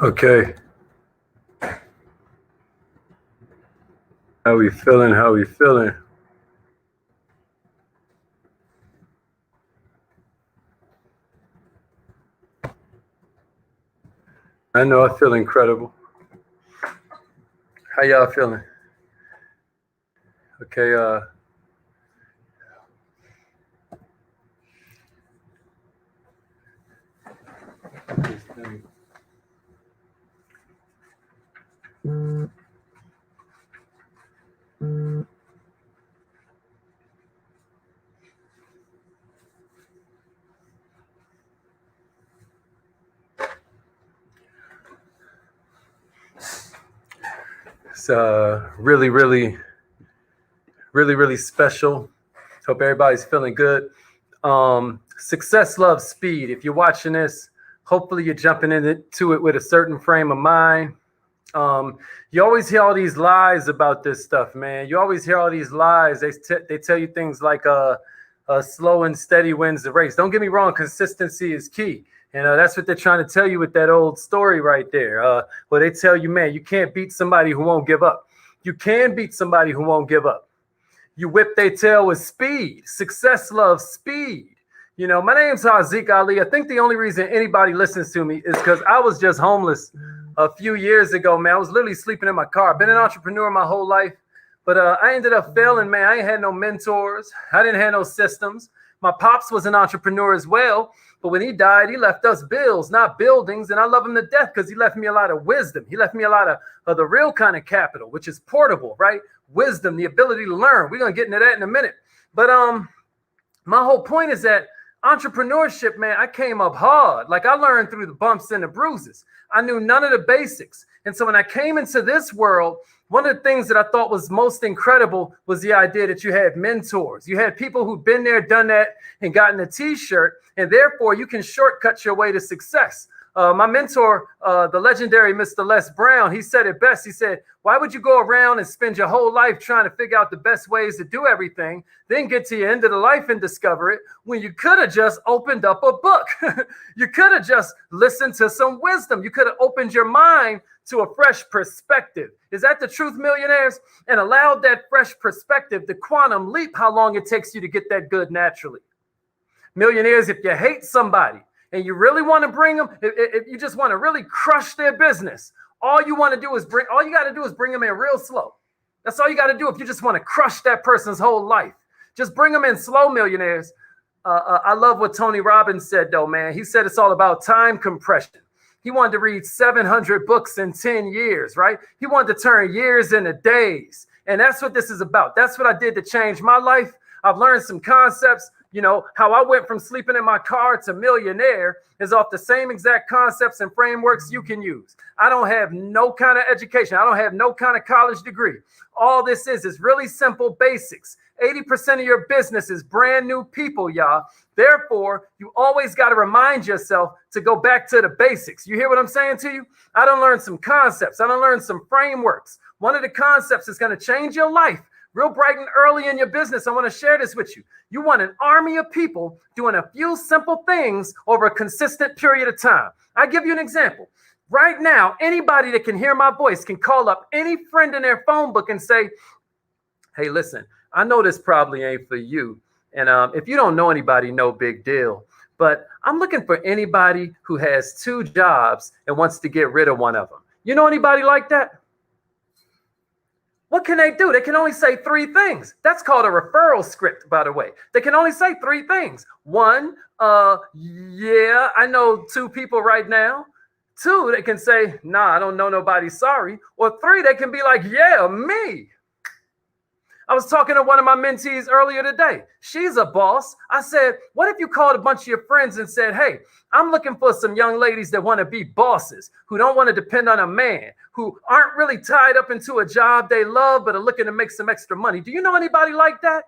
Okay. How we feeling? How we feeling? I know I feel incredible. How y'all feeling? Okay, it's really special. Hope everybody's feeling good. Success loves speed. If you're watching this, hopefully you're jumping into it with a certain frame of mind. You always hear all these lies about this stuff, man. You always hear all these lies. They tell you things like slow and steady wins the race. Don't get me wrong, consistency is key. And that's what they're trying to tell you with that old story right there. Where they tell you, man, you can't beat somebody who won't give up. You can beat somebody who won't give up. You whip their tail with speed. Success loves speed. You know, my name's Haziq Ali. I think the only reason anybody listens to me is because I was just homeless a few years ago, man. I was literally sleeping in my car. I've been an entrepreneur my whole life, but I ended up failing, man. I ain't had no mentors. I didn't have no systems. My pops was an entrepreneur as well, but when he died, he left us bills, not buildings, and I love him to death because he left me a lot of wisdom. He left me a lot of the real kind of capital, which is portable, right? Wisdom, the ability to learn. We're going to get into that in a minute. But my whole point is that entrepreneurship, man, I came up hard. Like I learned through the bumps and the bruises. I knew none of the basics. And so when I came into this world, one of the things that I thought was most incredible was the idea that you had mentors. You had people who'd been there, done that, and gotten a t-shirt. And therefore, you can shortcut your way to success. My mentor, the legendary Mr. Les Brown, he said it best. He said, why would you go around and spend your whole life trying to figure out the best ways to do everything, then get to the end of the life and discover it when you could have just opened up a book? You could have just listened to some wisdom. You could have opened your mind to a fresh perspective. Is that the truth, millionaires? And allowed that fresh perspective, the quantum leap, how long it takes you to get that good naturally. Millionaires, if you hate somebody, and you really want to bring them, if you just want to really crush their business, all you got to do is bring them in real slow. That's all you got to do if you just want to crush that person's whole life. Just bring them in slow, millionaires. I love what Tony Robbins said, though, man. He said it's all about time compression. He wanted to read 700 books in 10 years, right? He wanted to turn years into days. And that's what this is about. That's what I did to change my life. I've learned some concepts. You know, how I went from sleeping in my car to millionaire is off the same exact concepts and frameworks you can use. I don't have no kind of education. I don't have no kind of college degree. All this is really simple basics. 80% of your business is brand new people, y'all. Therefore, you always got to remind yourself to go back to the basics. You hear what I'm saying to you? I done learned some concepts. I done learned some frameworks. One of the concepts is going to change your life. Real bright and early in your business, I want to share this with you. You want an army of people doing a few simple things over a consistent period of time. I give you an example. Right now, anybody that can hear my voice can call up any friend in their phone book and say, hey, listen, I know this probably ain't for you. And if you don't know anybody, no big deal. But I'm looking for anybody who has 2 jobs and wants to get rid of one of them. You know anybody like that? What can they do? They can only say 3 things. That's called a referral script, by the way. They can only say 3 things. 1, yeah, I know 2 people right now. 2, they can say, nah, I don't know nobody, sorry. Or 3, they can be like, yeah, me. I was talking to one of my mentees earlier today. She's a boss. I said, what if you called a bunch of your friends and said, hey, I'm looking for some young ladies that want to be bosses, who don't want to depend on a man, who aren't really tied up into a job they love, but are looking to make some extra money. Do you know anybody like that?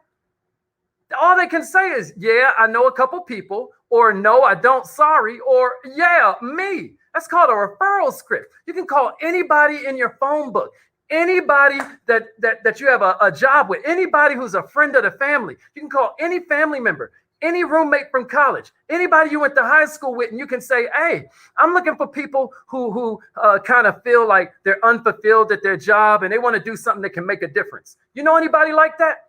All they can say is, yeah, I know a couple people, or no, I don't, sorry, or yeah, me. That's called a referral script. You can call anybody in your phone book. Anybody that you have a job with, anybody who's a friend of the family. You can call any family member. Any roommate from college, anybody you went to high school with, and you can say, hey, I'm looking for people who kind of feel like they're unfulfilled at their job and they want to do something that can make a difference. You know anybody like that?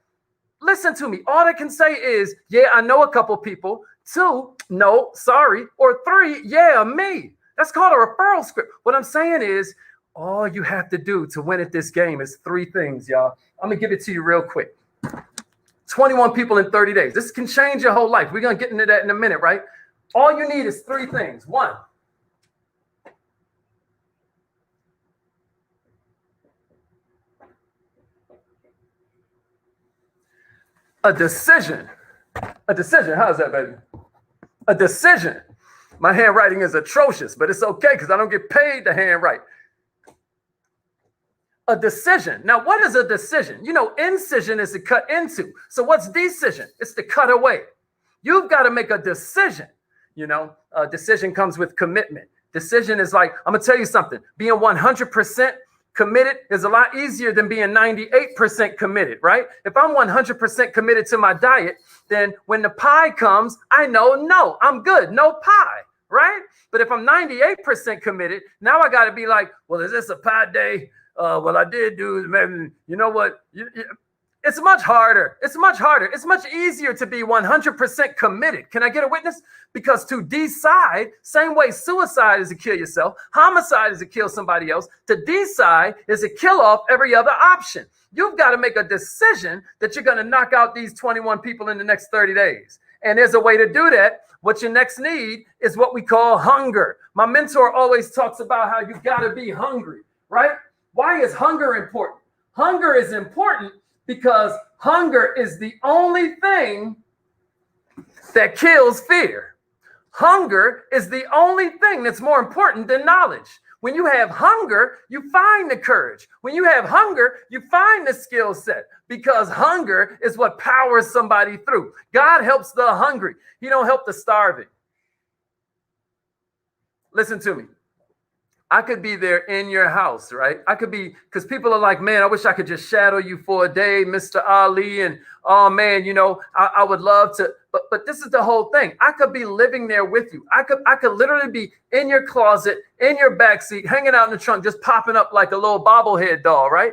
Listen to me. All I can say is, yeah, I know a couple people. 2, no, sorry. Or 3, yeah, me. That's called a referral script. What I'm saying is, all you have to do to win at this game is 3 things, y'all. I'm going to give it to you real quick. 21 people in 30 days. This can change your whole life. We're going to get into that in a minute, right? All you need is 3 things. 1, a decision. A decision. How's that, baby? A decision. My handwriting is atrocious, but it's okay because I don't get paid to handwrite. A decision. Now, what is a decision? You know, incision is to cut into. So what's decision? It's to cut away. You've got to make a decision. You know, a decision comes with commitment. Decision is like, I'm going to tell you something. Being 100% committed is a lot easier than being 98% committed, right? If I'm 100% committed to my diet, then when the pie comes, I know, no, I'm good. No pie, right? But if I'm 98% committed, now I got to be like, well, is this a pie day? What I did do is, maybe, you know what? It's much harder. It's much harder. It's much easier to be 100% committed. Can I get a witness? Because to decide, same way suicide is to kill yourself, homicide is to kill somebody else. To decide is to kill off every other option. You've got to make a decision that you're going to knock out these 21 people in the next 30 days. And there's a way to do that. What you next need is what we call hunger. My mentor always talks about how you got to be hungry, right? Why is hunger important? Hunger is important because hunger is the only thing that kills fear. Hunger is the only thing that's more important than knowledge. When you have hunger, you find the courage. When you have hunger, you find the skill set because hunger is what powers somebody through. God helps the hungry. He don't help the starving. Listen to me. I could be there in your house, right? I could be, because people are like, man, I wish I could just shadow you for a day, Mr. Ali. And oh man, you know, I would love to, but this is the whole thing. I could be living there with you. I could literally be in your closet, in your backseat, hanging out in the trunk, just popping up like a little bobblehead doll, right?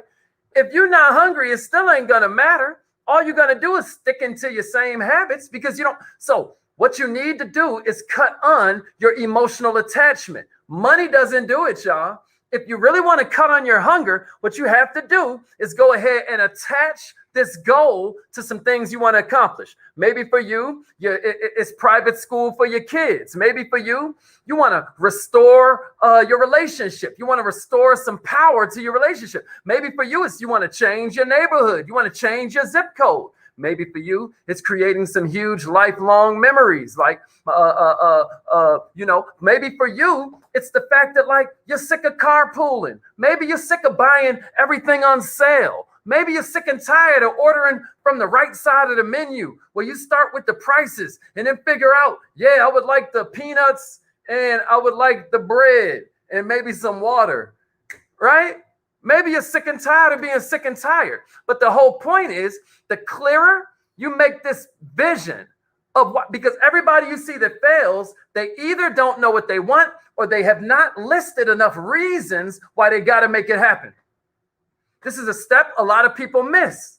If you're not hungry, it still ain't gonna matter. All you're gonna do is stick into your same habits because you don't. So what you need to do is cut on your emotional attachment. Money doesn't do it, y'all. If you really want to cut on your hunger, what you have to do is go ahead and attach this goal to some things you want to accomplish. Maybe for you, it's private school for your kids. Maybe for you, you want to restore your relationship. You want to restore some power to your relationship. Maybe for you, it's you want to change your neighborhood. You want to change your zip code. Maybe for you, it's creating some huge lifelong memories. Like, you know, maybe for you, it's the fact that like you're sick of carpooling. Maybe you're sick of buying everything on sale. Maybe you're sick and tired of ordering from the right side of the menu where you start with the prices and then figure out, yeah, I would like the peanuts and I would like the bread and maybe some water, right? Maybe you're sick and tired of being sick and tired. But the whole point is the clearer you make this vision of what, because everybody you see that fails, they either don't know what they want or they have not listed enough reasons why they got to make it happen. This is a step a lot of people miss.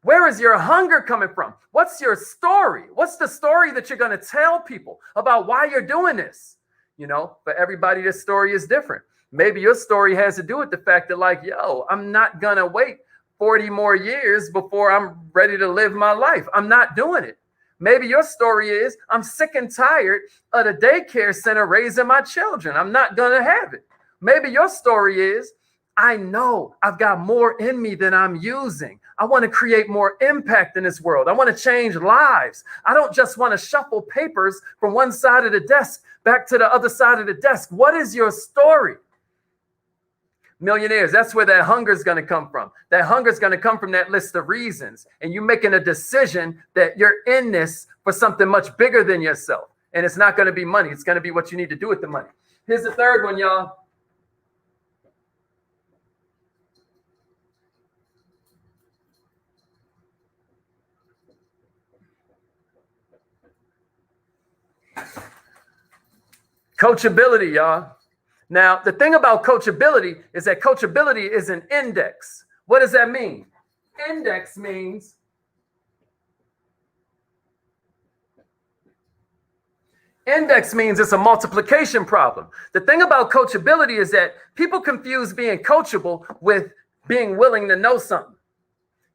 Where is your hunger coming from? What's your story? What's the story that you're going to tell people about why you're doing this? You know, for everybody, this story is different. Maybe your story has to do with the fact that like, yo, I'm not going to wait 40 more years before I'm ready to live my life. I'm not doing it. Maybe your story is I'm sick and tired of the daycare center raising my children. I'm not going to have it. Maybe your story is I know I've got more in me than I'm using. I want to create more impact in this world. I want to change lives. I don't just want to shuffle papers from one side of the desk back to the other side of the desk. What is your story? Millionaires, that's where that hunger is going to come from. That hunger is going to come from that list of reasons. And you making a decision that you're in this for something much bigger than yourself. And it's not going to be money. It's going to be what you need to do with the money. Here's the third one, y'all. Coachability, y'all. Now, the thing about coachability is that coachability is an index. What does that mean? Index means it's a multiplication problem. The thing about coachability is that people confuse being coachable with being willing to know something.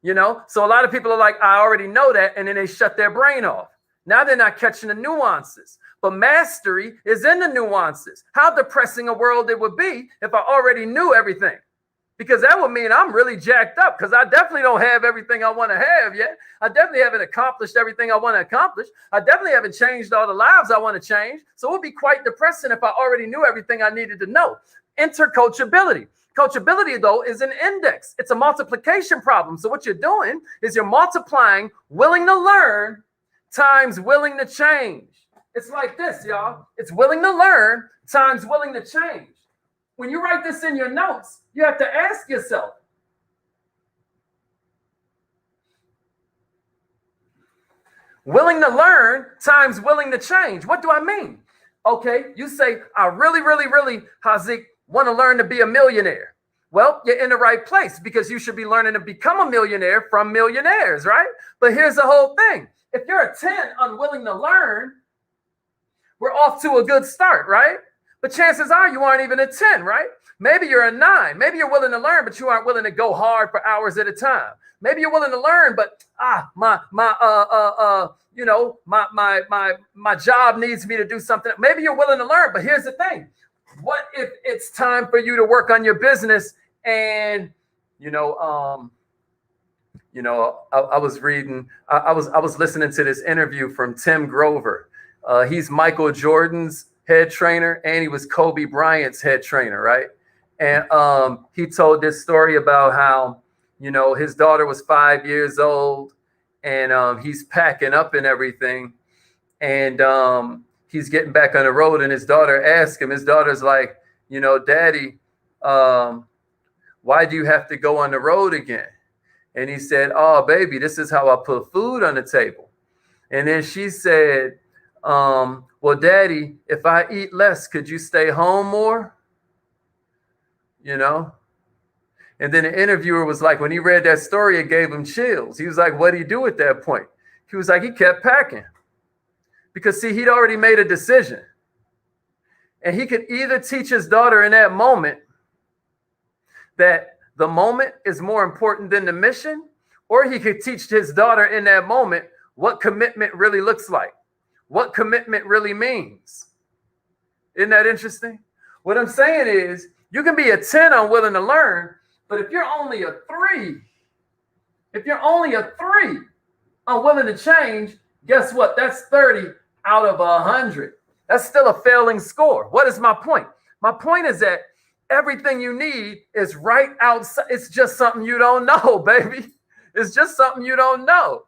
You know, so a lot of people are like, I already know that, and then they shut their brain off. Now they're not catching the nuances. But mastery is in the nuances. How depressing a world it would be if I already knew everything. Because that would mean I'm really jacked up, because I definitely don't have everything I want to have yet. I definitely haven't accomplished everything I want to accomplish. I definitely haven't changed all the lives I want to change. So it would be quite depressing if I already knew everything I needed to know. Enter coachability. Coachability, though, is an index. It's a multiplication problem. So what you're doing is you're multiplying willing to learn times willing to change. It's like this, y'all. It's willing to learn times willing to change. When you write this in your notes, you have to ask yourself, willing to learn times willing to change. What do I mean? Okay, you say, I really, Hazik, want to learn to be a millionaire. Well, you're in the right place, because you should be learning to become a millionaire from millionaires, right? But here's the whole thing. If you're a 10 unwilling to learn, we're off to a good start, right? But chances are you aren't even a 10, right? Maybe you're a 9. Maybe you're willing to learn, but you aren't willing to go hard for hours at a time. Maybe you're willing to learn, but my job needs me to do something. Maybe you're willing to learn, but here's the thing. What if it's time for you to work on your business? And I was reading, I was listening to this interview from Tim Grover. He's Michael Jordan's head trainer, and he was Kobe Bryant's head trainer, right? And he told this story about how, his daughter was 5 years old, and he's packing up and everything, and he's getting back on the road, and his daughter asked him, his daughter's like, Daddy, why do you have to go on the road again? And he said, oh, baby, this is how I put food on the table. And then she said, well, Daddy, if I eat less, could you stay home more? And then the interviewer was like, when he read that story, it gave him chills. He was like, what do you do at that point? He was like, he kept packing. Because, see, he'd already made a decision. And he could either teach his daughter in that moment that the moment is more important than the mission, or he could teach his daughter in that moment what commitment really looks like, what commitment really means. Isn't that interesting? What I'm saying is, you can be a 10 unwilling to learn, but if you're only a 3, unwilling to change, guess what? That's 30 out of 100. That's still a failing score. What is my point? My point is that everything you need is right outside. It's just something you don't know, baby. It's just something you don't know.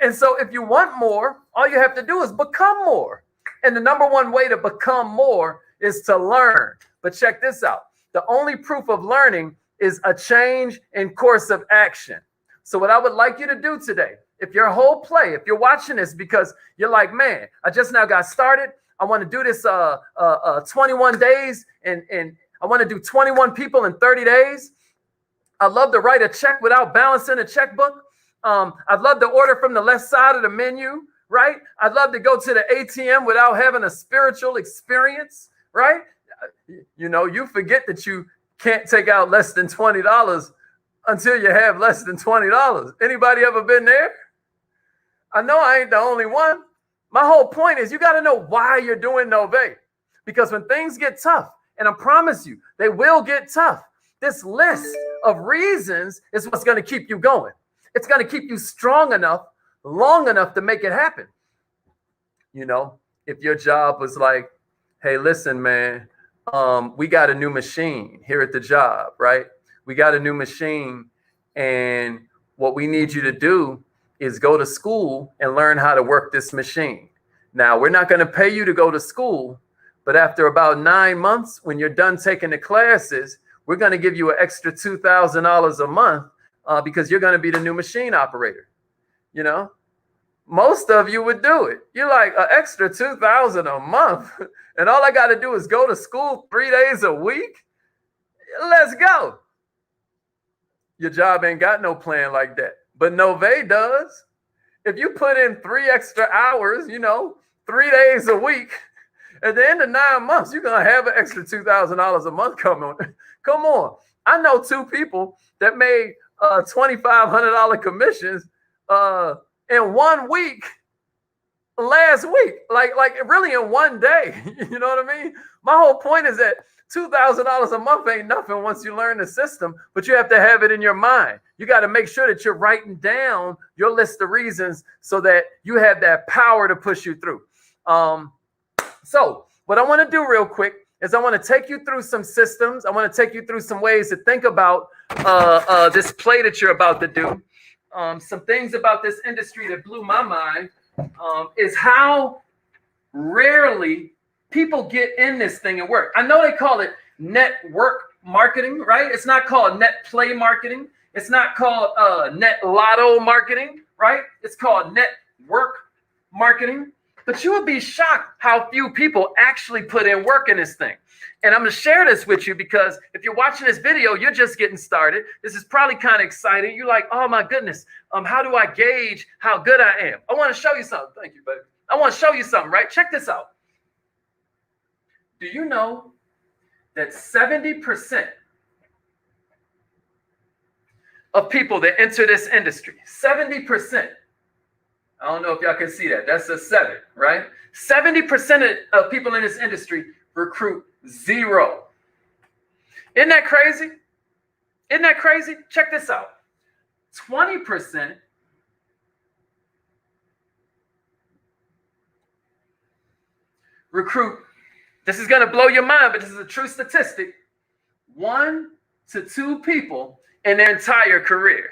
And so if you want more, all you have to do is become more. And the number one way to become more is to learn. But check this out. The only proof of learning is a change in course of action. So what I would like you to do today, if your whole play, if you're watching this because you're like, man, I just now got started. I want to do this 21 days and I want to do 21 people in 30 days. I'd love to write a check without balancing a checkbook. I'd love to order from the left side of the menu, right? I'd love to go to the ATM without having a spiritual experience, right? You forget that you can't take out less than $20 until you have less than $20. Anybody ever been there? I know I ain't the only one. My whole point is you got to know why you're doing Novae. Because when things get tough, and I promise you, they will get tough, this list of reasons is what's going to keep you going. It's going to keep you strong enough, long enough to make it happen. If your job was like, hey, listen, man, we got a new machine here at the job, right? We got a new machine, and what we need you to do is go to school and learn how to work this machine. Now, we're not going to pay you to go to school, but after about 9 months, when you're done taking the classes, we're going to give you an extra $2,000 a month because you're going to be the new machine operator. most of you would do it. You're like, an extra $2,000 a month, and all I got to do is go to school 3 days a week. Let's go. Your job ain't got no plan like that, but Novae does. If you put in 3 extra hours, 3 days a week, at the end of 9 months, you're gonna have an extra $2,000 a month coming. Come on. I know 2 people that made $2,500 commissions in 1 week last week, like really in 1 day. You know what I mean? My whole point is that $2,000 a month ain't nothing once you learn the system, but you have to have it in your mind. You got to make sure that you're writing down your list of reasons so that you have that power to push you through. So what I want to do real quick is I want to take you through some systems. I want to take you through some ways to think about this play that you're about to do. Some things about this industry that blew my mind is how rarely people get in this thing and work. I know they call it network marketing, right? It's not called net play marketing. It's not called net lotto marketing, right? It's called network marketing. But you would be shocked how few people actually put in work in this thing. And I'm going to share this with you because if you're watching this video, you're just getting started. This is probably kind of exciting. You're like, oh my goodness, how do I gauge how good I am? I want to show you something. Thank you, baby. I want to show you something, right? Check this out. Do you know that 70% of people that enter this industry, 70%, I don't know if y'all can see that. That's a 7, right? 70% of people in this industry recruit 0. Isn't that crazy? Isn't that crazy? Check this out. 20% recruit. This is going to blow your mind, but this is a true statistic. 1 to 2 people in their entire career.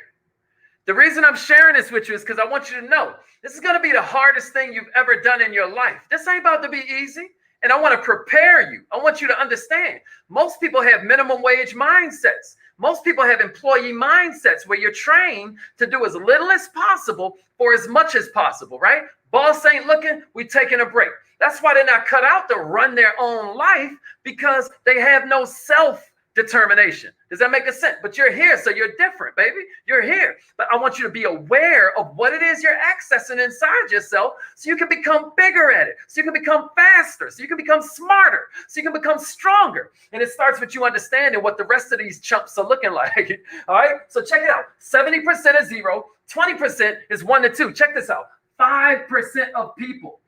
The reason I'm sharing this with you is because I want you to know this is going to be the hardest thing you've ever done in your life. This ain't about to be easy. And I want to prepare you. I want you to understand. Most people have minimum wage mindsets. Most people have employee mindsets where you're trained to do as little as possible for as much as possible, right? Boss ain't looking, we taking a break. That's why they're not cut out to run their own life, because they have no self-determination. Does that make a sense? But you're here, so you're different, baby. You're here. But I want you to be aware of what it is you're accessing inside yourself so you can become bigger at it, so you can become faster, so you can become smarter, so you can become stronger. And it starts with you understanding what the rest of these chumps are looking like. All right? So check it out. 70% is 0. 20% is 1 to 2. Check this out. 5% of people.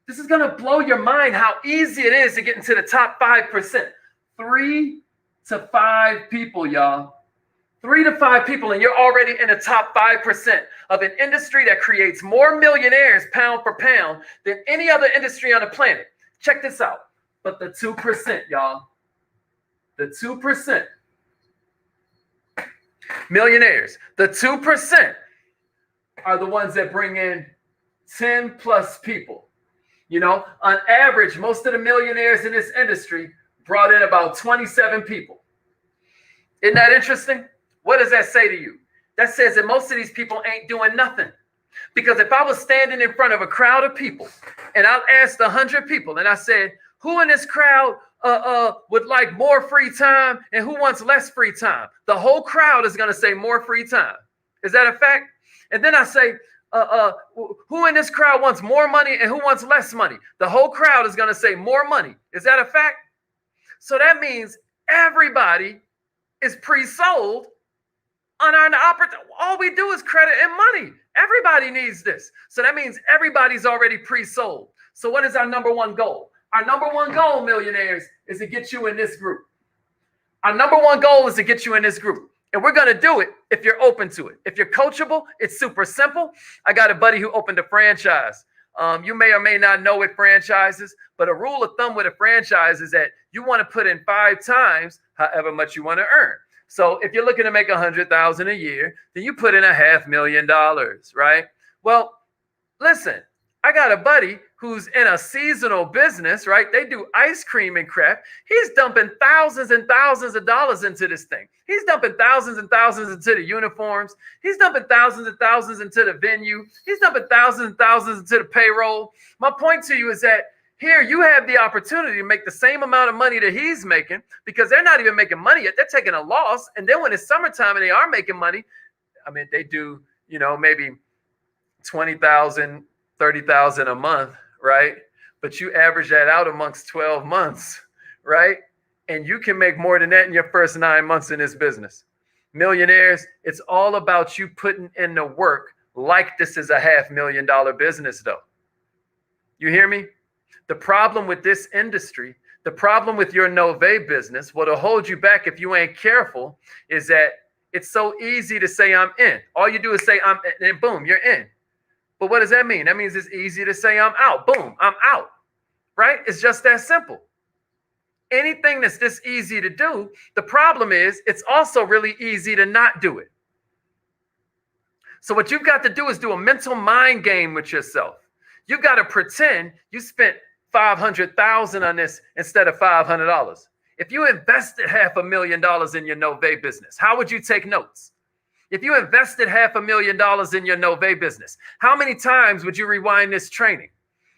This is going to blow your mind how easy it is to get into the top 5%. 3 to 5 people, y'all. 3 to 5 people, and you're already in the top 5% of an industry that creates more millionaires pound for pound than any other industry on the planet. Check this out. But the 2%, y'all. The 2% millionaires. The 2% are the ones that bring in 10 plus people. You know, on average, most of the millionaires in this industry brought in about 27 people. Isn't that interesting? What does that say to you? That says that most of these people ain't doing nothing. Because if I was standing in front of a crowd of people and I asked 100 people and I said, who in this crowd would like more free time and who wants less free time? The whole crowd is going to say more free time. Is that a fact? And then I say, who in this crowd wants more money and who wants less money? The whole crowd is going to say more money. Is that a fact? So that means everybody is pre-sold on our opportunity. All we do is credit and money. Everybody needs this. So that means everybody's already pre-sold. So what is our number one goal? Our number one goal, millionaires, is to get you in this group. Our number one goal is to get you in this group. And we're going to do it if you're open to it. If you're coachable, it's super simple. I got a buddy who opened a franchise. You may or may not know what franchises, but a rule of thumb with a franchise is that you want to put in 5 times however much you want to earn. So if you're looking to make $100,000 a year, then you put in $500,000, right? Well, listen, I got a buddy who's in a seasonal business, right? They do ice cream and crap. He's dumping thousands and thousands of dollars into this thing. He's dumping thousands and thousands into the uniforms. He's dumping thousands and thousands into the venue. He's dumping thousands and thousands into the payroll. My point to you is that here you have the opportunity to make the same amount of money that he's making, because they're not even making money yet. They're taking a loss. And then when it's summertime and they are making money, I mean, they do, maybe 20,000, 30,000 a month, right? But you average that out amongst 12 months, right? And you can make more than that in your first 9 months in this business. Millionaires, it's all about you putting in the work like this is a $500,000 business, though. You hear me? The problem with this industry, the problem with your Novae business, what'll hold you back if you ain't careful, is that it's so easy to say I'm in. All you do is say I'm in, and boom, you're in. But what does that mean? That means it's easy to say I'm out. Boom, I'm out, right? It's just that simple. Anything that's this easy to do, the problem is it's also really easy to not do it. So what you've got to do is do a mental mind game with yourself. You've got to pretend you spent $500,000 on this instead of $500. If you invested $500,000 in your Novae business, how would you take notes? If you invested $500,000 in your Novae business, how many times would you rewind this training?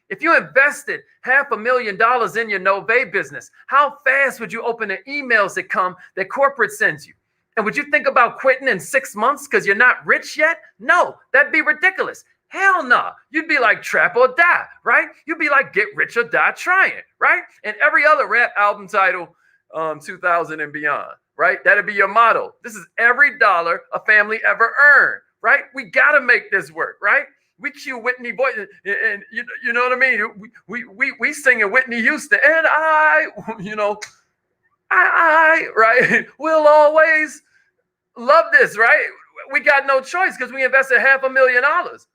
If you invested $500,000 in your Novae business, how fast would you open the emails that come that corporate sends you? And would you think about quitting in 6 months because you're not rich yet? No, that'd be ridiculous. Hell no. You'd be like trap or die, right? You'd be like get rich or die trying, right? And every other rap album title, 2000 and beyond, right? That'd be your motto. This is every dollar a family ever earned, right? We got to make this work, right? We cue Whitney Boy, and you know what I mean? We singing Whitney Houston, and I, right? We'll always love this, right? We got no choice because we invested $500,000.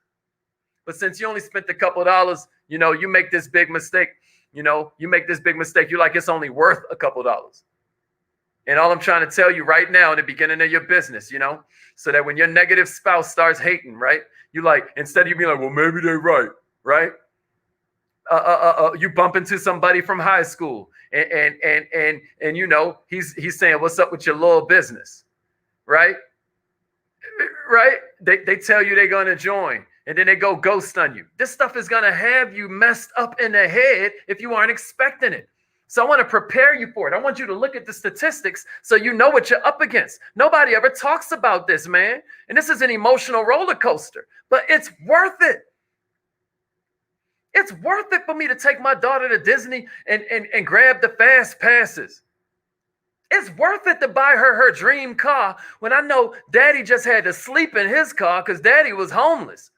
But since you only spent a couple of dollars, you make this big mistake. You make this big mistake. You're like, it's only worth a couple of dollars. And all I'm trying to tell you right now in the beginning of your business, so that when your negative spouse starts hating, right? You like, instead of you being like, well, maybe they're right, right? You bump into somebody from high school and he's saying, what's up with your little business, right? Right? They tell you they're going to join. And then they go ghost on you. This stuff is going to have you messed up in the head if you aren't expecting it. So I want to prepare you for it. I want you to look at the statistics so you know what you're up against. Nobody ever talks about this, man. And this is an emotional roller coaster, but it's worth it. It's worth it for me to take my daughter to Disney and grab the fast passes. It's worth it to buy her dream car when I know daddy just had to sleep in his car because daddy was homeless.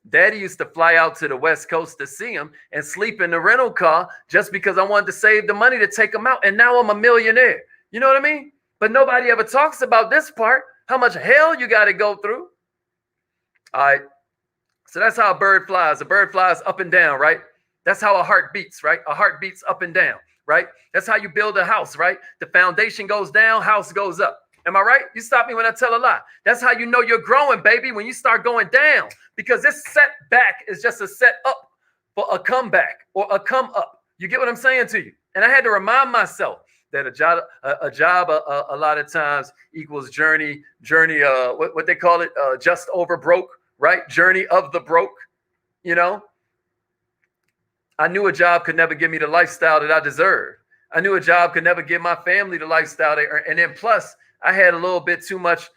Daddy used to fly out to the West Coast to see him and sleep in the rental car just because I wanted to save the money to take him out. And now I'm a millionaire. You know what I mean? But nobody ever talks about this part, how much hell you got to go through. All right. So that's how a bird flies. A bird flies up and down, right? That's how a heart beats, right? A heart beats up and down, right? That's how you build a house, right? The foundation goes down, house goes up. Am I right? You stop me when I tell a lie. That's how you know you're growing, baby, when you start going down. Because this setback is just a set up for a comeback or a come up. You get what I'm saying to you? And I had to remind myself that a job a lot of times equals journey, what they call it, just over broke, right? Journey of the broke, I knew a job could never give me the lifestyle that I deserved. I knew a job could never give my family the lifestyle they earned. And then plus, I had a little bit too much,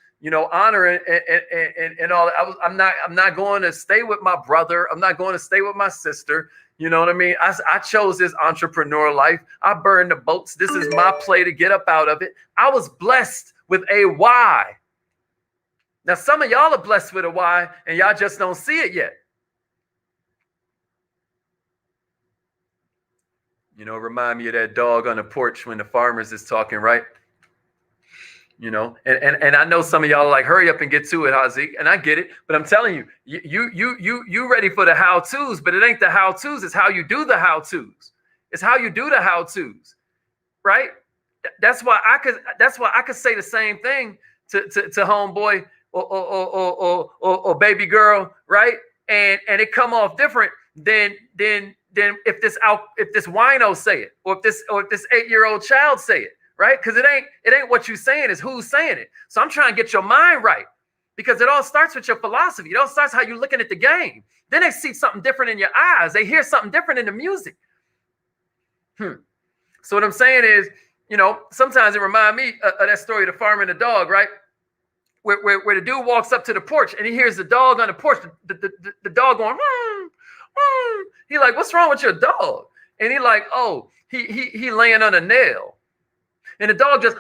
honor and all. I'm not going to stay with my brother. I'm not going to stay with my sister. You know what I mean? I chose this entrepreneur life. I burned the boats. This is my play to get up out of it. I was blessed with a why. Now, some of y'all are blessed with a why, and y'all just don't see it yet. Remind me of that dog on the porch when the farmers is talking, right? And I know some of y'all are like, hurry up and get to it, Hazik. And I get it, but I'm telling you, you ready for the how-tos, but it ain't the how-tos, it's how you do the how-tos. It's how you do the how-tos, right? That's why I could say the same thing to homeboy or baby girl, right? And it come off different than if this wino say it, or if this 8-year-old child say it, right? Because it ain't what you saying, it's who's saying it. So I'm trying to get your mind right, because it all starts with your philosophy. It all starts how you're looking at the game. Then they see something different in your eyes. They hear something different in the music. So what I'm saying is, sometimes it reminds me of that story of the farmer and the dog, right? Where the dude walks up to the porch and he hears the dog on the porch, the dog going, He like, what's wrong with your dog? And he like, oh, he laying on a nail. And the dog just,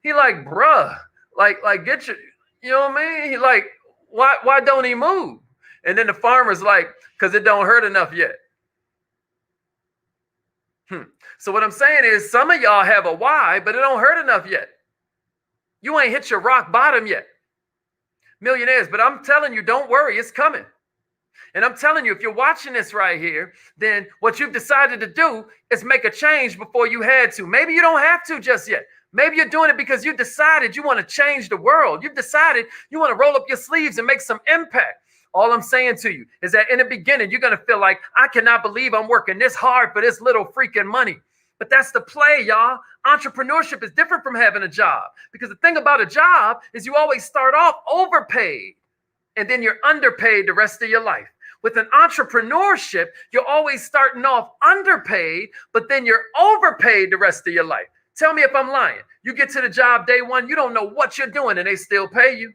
he like, bruh, like get your, you know what I mean? He like, why don't he move? And then the farmer's like, because it don't hurt enough yet. So what I'm saying is, some of y'all have a why, but it don't hurt enough yet. You ain't hit your rock bottom yet. Millionaires, but I'm telling you, don't worry, it's coming. And I'm telling you, if you're watching this right here, then what you've decided to do is make a change before you had to. Maybe you don't have to just yet. Maybe you're doing it because you decided you want to change the world. You've decided you want to roll up your sleeves and make some impact. All I'm saying to you is that in the beginning, you're going to feel like, I cannot believe I'm working this hard for this little freaking money. But that's the play, y'all. Entrepreneurship is different from having a job, because the thing about a job is you always start off overpaid and then you're underpaid the rest of your life. With an entrepreneurship, you're always starting off underpaid, but then you're overpaid the rest of your life. Tell me if I'm lying. You get to the job day one, you don't know what you're doing and they still pay you.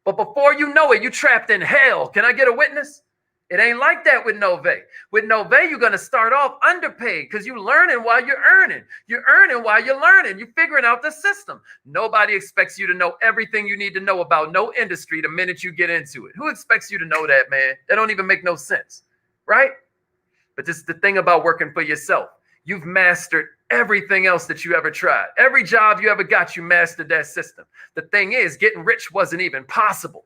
But before you know it, you're trapped in hell. Can I get a witness? It ain't like that with Novae. With Novae, you're going to start off underpaid because you're learning while you're earning. You're earning while you're learning. You're figuring out the system. Nobody expects you to know everything you need to know about no industry the minute you get into it. Who expects you to know that, man? That don't even make no sense, right? But this is the thing about working for yourself. You've mastered everything else that you ever tried. Every job you ever got, you mastered that system. The thing is, getting rich wasn't even possible.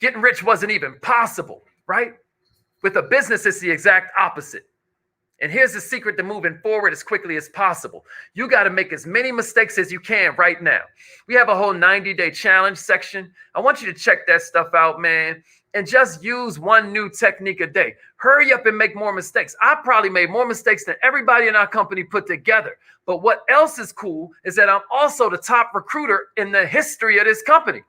Getting rich wasn't even possible, right? With a business, it's the exact opposite. And here's the secret to moving forward as quickly as possible. You got to make as many mistakes as you can right now. We have a whole 90-day challenge section. I want you to check that stuff out, man, and just use one new technique a day. Hurry up and make more mistakes. I probably made more mistakes than everybody in our company put together. But what else is cool is that I'm also the top recruiter in the history of this company.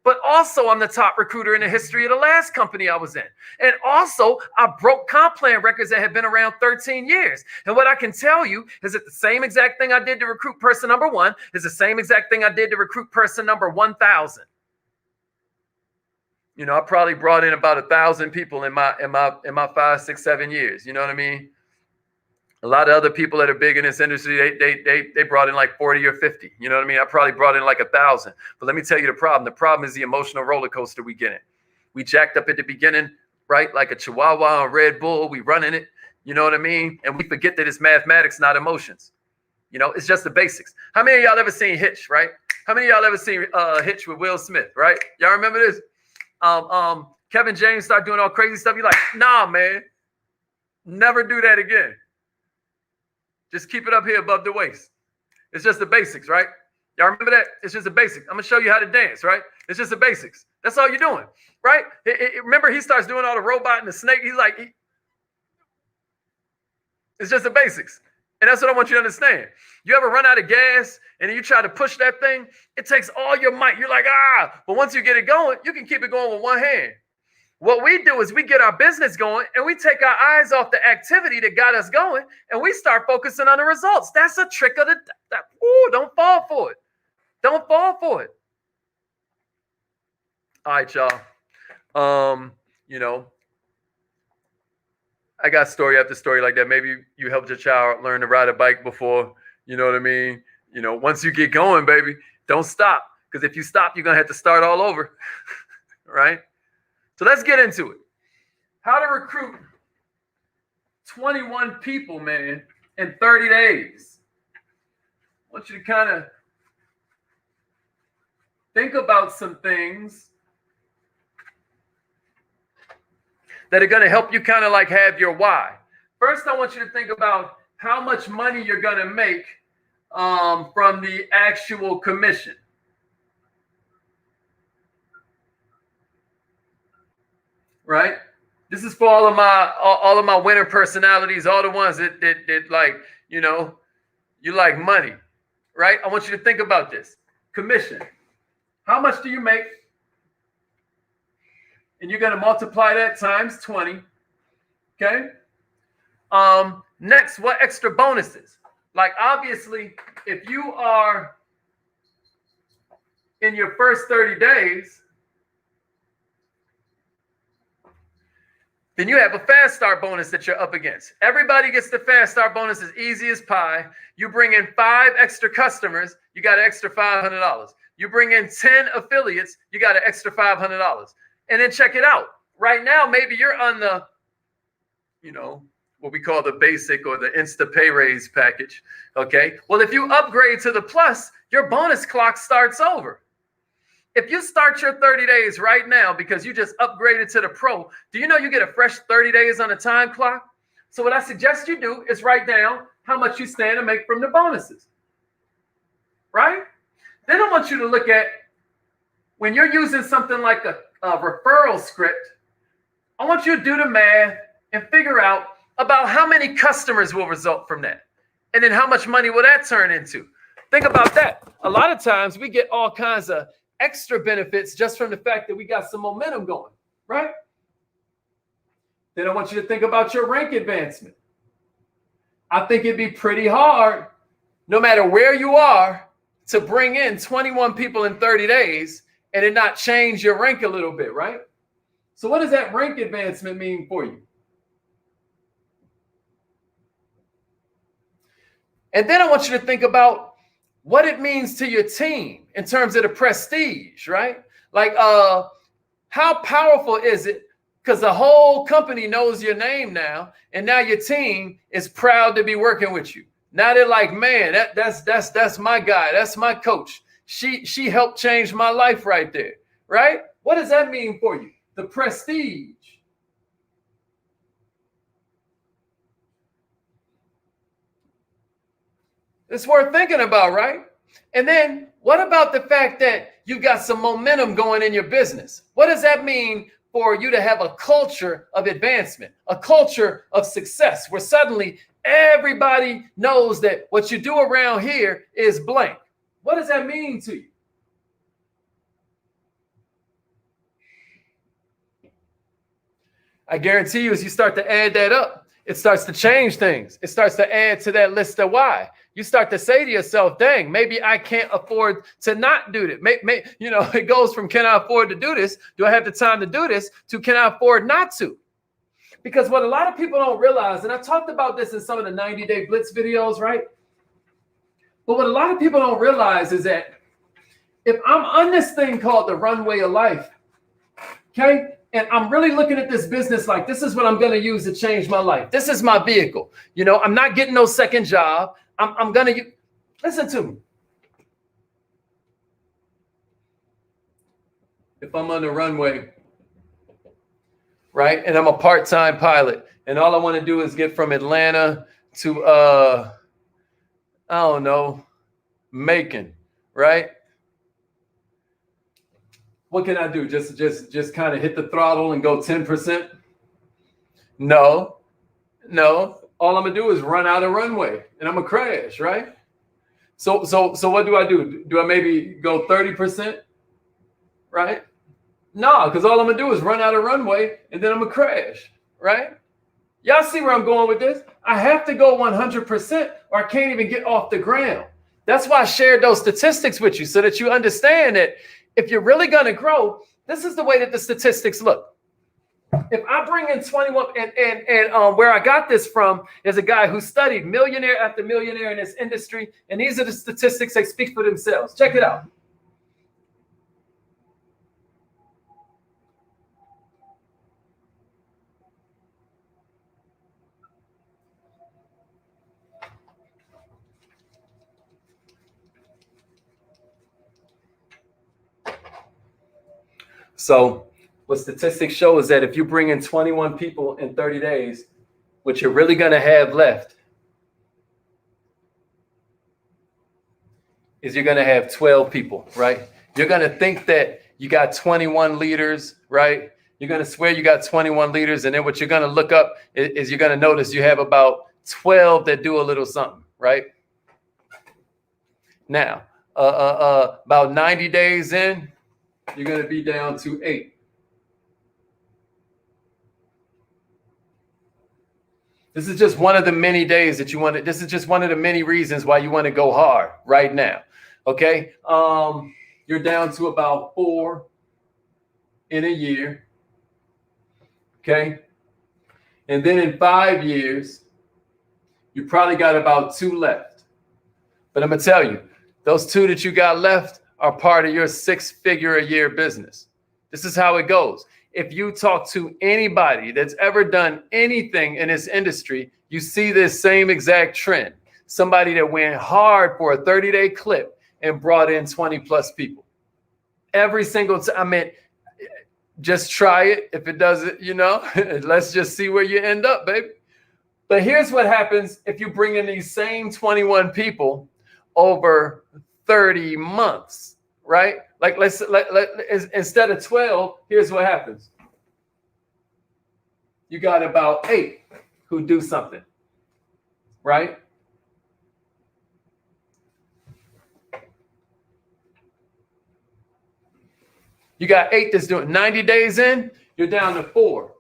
But also I'm the top recruiter in the history of the last company I was in. And also I broke comp plan records that have been around 13 years. And what I can tell you is that the same exact thing I did to recruit person number 1 is the same exact thing I did to recruit person number 1,000. You know, I probably brought in about 1,000 people in my 5, 6, 7 years. You know what I mean? A lot of other people that are big in this industry, they brought in like 40 or 50. You know what I mean? I probably brought in like 1,000. But let me tell you the problem. The problem is the emotional roller coaster we get in. We jacked up at the beginning, right? Like a Chihuahua or Red Bull. We running it. You know what I mean? And we forget that it's mathematics, not emotions. You know, it's just the basics. How many of y'all ever seen Hitch, right? How many of y'all ever seen Hitch with Will Smith, right? Y'all remember this? Kevin James started doing all crazy stuff. You're like, nah, man, never do that again. Just keep it up here above the waist. It's just the basics, right? Y'all remember that? It's just the basics. I'm going to show you how to dance, right? It's just the basics. That's all you're doing, right? Remember, he starts doing all the robot and the snake. He's like, it's just the basics. And that's what I want you to understand. You ever run out of gas and you try to push that thing? It takes all your might. You're like, ah. But once you get it going, you can keep it going with one hand. What we do is we get our business going and we take our eyes off the activity that got us going and we start focusing on the results. That's a trick of don't fall for it. Don't fall for it. All right, y'all. You know, I got story after story like that. Maybe you helped your child learn to ride a bike before. You know what I mean? You know, once you get going, baby, don't stop. Because if you stop, you're going to have to start all over. Right? So let's get into it. How to recruit 21 people, man, in 30 days. I want you to kind of think about some things that are going to help you kind of like have your why. First, I want you to think about how much money you're going to make from the actual commission. right? This is for all of my winner personalities, all the ones that like, you know, you like money, right? I want you to think about this. Commission. How much do you make? And you're going to multiply that times 20. Okay. Next, what extra bonuses? Like, obviously, if you are in your first 30 days, then you have a fast start bonus that you're up against. Everybody gets the fast start bonus as easy as pie. You bring in 5 extra customers, you got an extra $500. You bring in 10 affiliates, you got an extra $500. And then check it out. Right now, maybe you're on the, you know, what we call the basic or the Insta Pay Raise package. Okay. Well, if you upgrade to the plus, your bonus clock starts over. If you start your 30 days right now because you just upgraded to the pro, do you know you get a fresh 30 days on a time clock? So what I suggest you do is write down how much you stand to make from the bonuses, right? Then I want you to look at when you're using something like a referral script, I want you to do the math and figure out about how many customers will result from that. And then how much money will that turn into? Think about that. A lot of times we get all kinds of extra benefits just from the fact that we got some momentum going, right? Then I want you to think about your rank advancement. I think it'd be pretty hard, no matter where you are, to bring in 21 people in 30 days and it not change your rank a little bit, right? So what does that rank advancement mean for you? And then I want you to think about what it means to your team in terms of the prestige, right? Like, how powerful is it? Because the whole company knows your name now, and now your team is proud to be working with you. Now they're like, man, that's my guy, that's my coach. She helped change my life right there, right? What does that mean for you? The prestige. It's worth thinking about, right? And then what about the fact that you got some momentum going in your business? What does that mean for you to have a culture of advancement, a culture of success, where suddenly everybody knows that what you do around here is blank? What does that mean to you? I guarantee you, as you start to add that up, it starts to change things. It starts to add to that list of why. You start to say to yourself, dang, maybe I can't afford to not do it. You know, it goes from can I afford to do this? Do I have the time to do this? To can I afford not to? Because what a lot of people don't realize, and I talked about this in some of the 90-day Blitz videos, right? But what a lot of people don't realize is that if I'm on this thing called the runway of life, okay, and I'm really looking at this business like this is what I'm going to use to change my life. This is my vehicle. You know, I'm not getting no second job. I'm going to listen to me. If I'm on the runway, right, and I'm a part-time pilot, and all I want to do is get from Atlanta to, I don't know, Macon, right? What can I do? Just kind of hit the throttle and go 10%? No. All I'm gonna do is run out of runway and I'm gonna crash, right? So what do? Do I maybe go 30%? Right? No, because all I'm gonna do is run out of runway and then I'm gonna crash, right? Y'all see where I'm going with this? I have to go 100% or I can't even get off the ground. That's why I shared those statistics with you so that you understand that if you're really going to grow, this is the way that the statistics look. If I bring in 21, and where I got this from is a guy who studied millionaire after millionaire in this industry, and these are the statistics that speak for themselves. Check it out. So what statistics show is that if you bring in 21 people in 30 days, what you're really going to have left is you're going to have 12 people, right? You're going to think that you got 21 leaders, right? You're going to swear you got 21 leaders. And then what you're going to look up is you're going to notice you have about 12 that do a little something, right? Now, about 90 days in, you're going to be down to 8. This is just one of the many days that you want to, this is just one of the many reasons why you want to go hard right now. Okay. You're down to about 4 in a year. Okay. And then in 5 years, you probably got about 2 left. But I'm going to tell you, those 2 that you got left are part of your 6-figure-a-year business. This is how it goes. If you talk to anybody that's ever done anything in this industry, you see this same exact trend. Somebody that went hard for a 30-day clip and brought in 20 plus people. Every single time. I mean, just try it. If it doesn't, let's just see where you end up, baby. But here's what happens if you bring in these same 21 people over 30 months, right? Like instead of 12, here's what happens. You got about 8 who do something, right? You got 8 that's doing 90 days in, you're down to 4.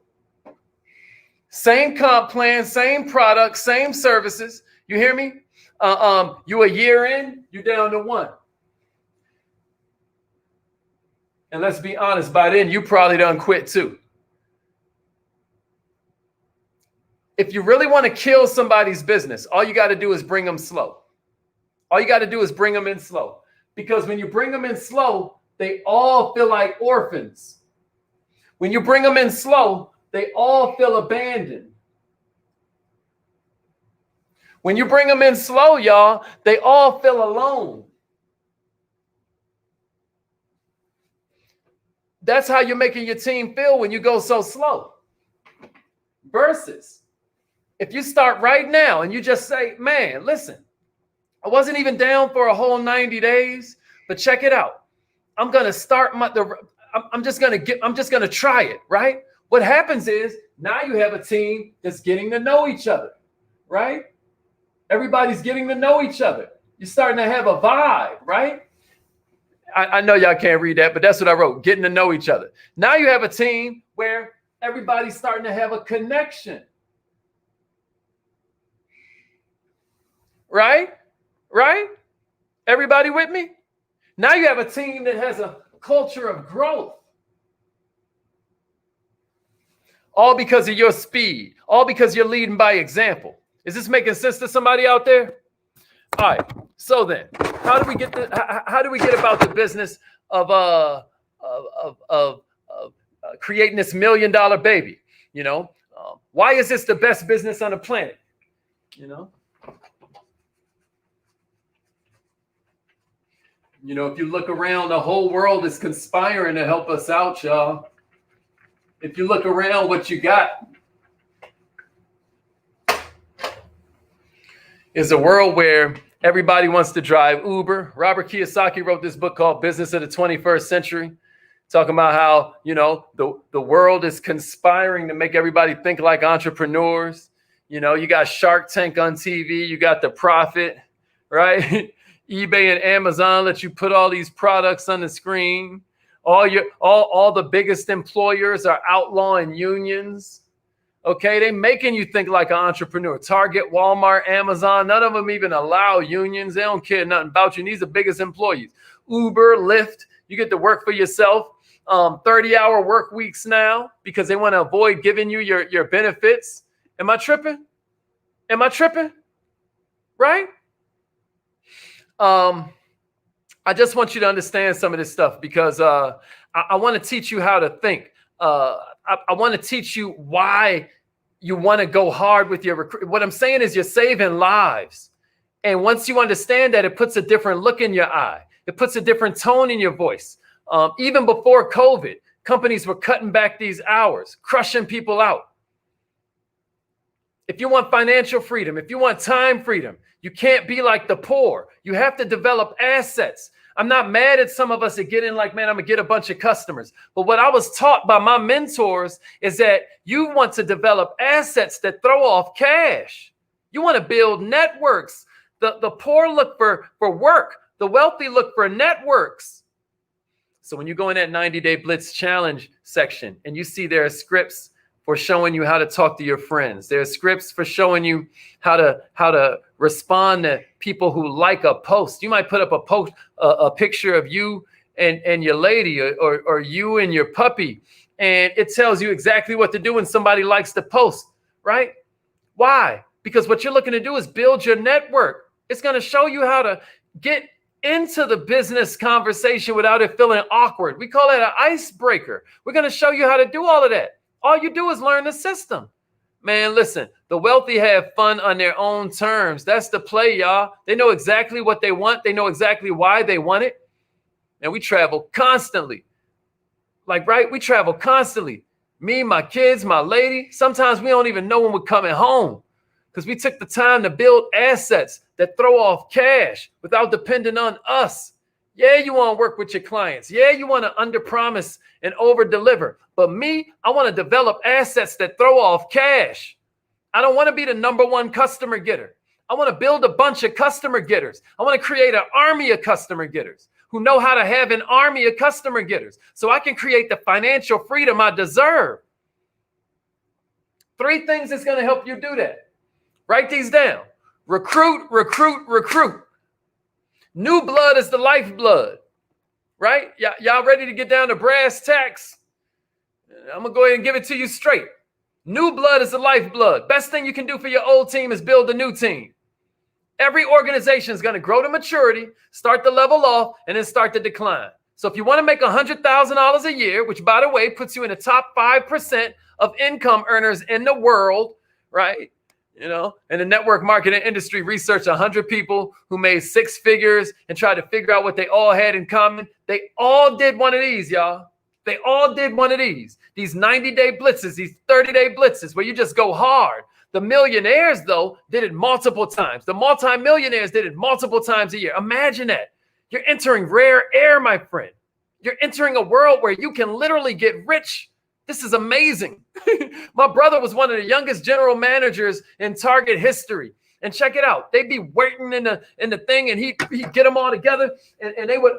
Same comp plan, same product, same services. You hear me? You a year in, you're down to 1. And let's be honest, by then you probably done quit too. If you really want to kill somebody's business, all you got to do is bring them slow. All you got to do is bring them in slow. Because when you bring them in slow, they all feel like orphans. When you bring them in slow, they all feel abandoned. When you bring them in slow, y'all, they all feel alone. That's how you're making your team feel when you go so slow. Versus, if you start right now and you just say, man, listen, I wasn't even down for a whole 90 days, but check it out. I'm going to start I'm just going to try it, right? What happens is now you have a team that's getting to know each other, right? Everybody's getting to know each other. You're starting to have a vibe, right? I know y'all can't read that, but that's what I wrote, getting to know each other. Now you have a team where everybody's starting to have a connection. Right? Right? Everybody with me? Now you have a team that has a culture of growth. All because of your speed. All because you're leading by example. Is this making sense to somebody out there? All right. So then, how do we get about the business of creating this $1 million baby? Why is this the best business on the planet? If you look around, the whole world is conspiring to help us out, y'all. If you look around, what you got is a world where everybody wants to drive Uber. Robert Kiyosaki wrote this book called Business of the 21st Century, talking about how, the world is conspiring to make everybody think like entrepreneurs. You got Shark Tank on TV, you got The Profit, right? eBay and Amazon let you put all these products on the screen. All the biggest employers are outlawing unions. Okay, they making you think like an entrepreneur. Target, Walmart, Amazon, none of them even allow unions. They don't care nothing about you. And these are the biggest employees. Uber, Lyft, you get to work for yourself. 30-hour work weeks now because they want to avoid giving you your benefits. Am I tripping? Right? I just want you to understand some of this stuff because I want to teach you how to think. I want to teach you why you want to go hard with your recruit. What I'm saying is you're saving lives. And once you understand that, it puts a different look in your eye. It puts a different tone in your voice. Even before COVID, companies were cutting back these hours, crushing people out. If you want financial freedom, if you want time freedom, you can't be like the poor. You have to develop assets. I'm not mad at some of us that get in like, man, I'm gonna get a bunch of customers. But what I was taught by my mentors is that you want to develop assets that throw off cash. You want to build networks. The poor look for work. The wealthy look for networks. So when you go in that 90-day Blitz challenge section and you see there are scripts for showing you how to talk to your friends. There are scripts for showing you how to respond to people who like a post. You might put up a picture of you and your lady or you and your puppy, and it tells you exactly what to do when somebody likes the post, right? Why? Because what you're looking to do is build your network. It's going to show you how to get into the business conversation without it feeling awkward. We call that an icebreaker. We're going to show you how to do all of that. All you do is learn the system. Man, listen, the wealthy have fun on their own terms. That's the play, y'all. They know exactly what they want. They know exactly why they want it. And we travel constantly. Right? We travel constantly. Me, my kids, my lady. Sometimes we don't even know when we're coming home because we took the time to build assets that throw off cash without depending on us. Yeah, you want to work with your clients. Yeah, you want to underpromise and overdeliver. But me, I want to develop assets that throw off cash. I don't want to be the number one customer getter. I want to build a bunch of customer getters. I want to create an army of customer getters who know how to have an army of customer getters so I can create the financial freedom I deserve. 3 things that's going to help you do that. Write these down. Recruit, recruit, recruit. New blood is the lifeblood, right? Y'all ready to get down to brass tacks? I'm going to go ahead and give it to you straight. New blood is the lifeblood. Best thing you can do for your old team is build a new team. Every organization is going to grow to maturity, start to level off, and then start to decline. So if you want to make $100,000 a year, which, by the way, puts you in the top 5% of income earners in the world, right? You know, and the network marketing industry researched 100 people who made 6 figures and tried to figure out what they all had in common. They all did one of these, y'all. They all did one of these 90-day blitzes, these 30-day blitzes where you just go hard. The millionaires, though, did it multiple times. The multimillionaires did it multiple times a year. Imagine that. You're entering rare air, my friend. You're entering a world where you can literally get rich. This is amazing. My brother was one of the youngest general managers in Target history. And check it out. They'd be waiting in the thing, and he'd get them all together, and they would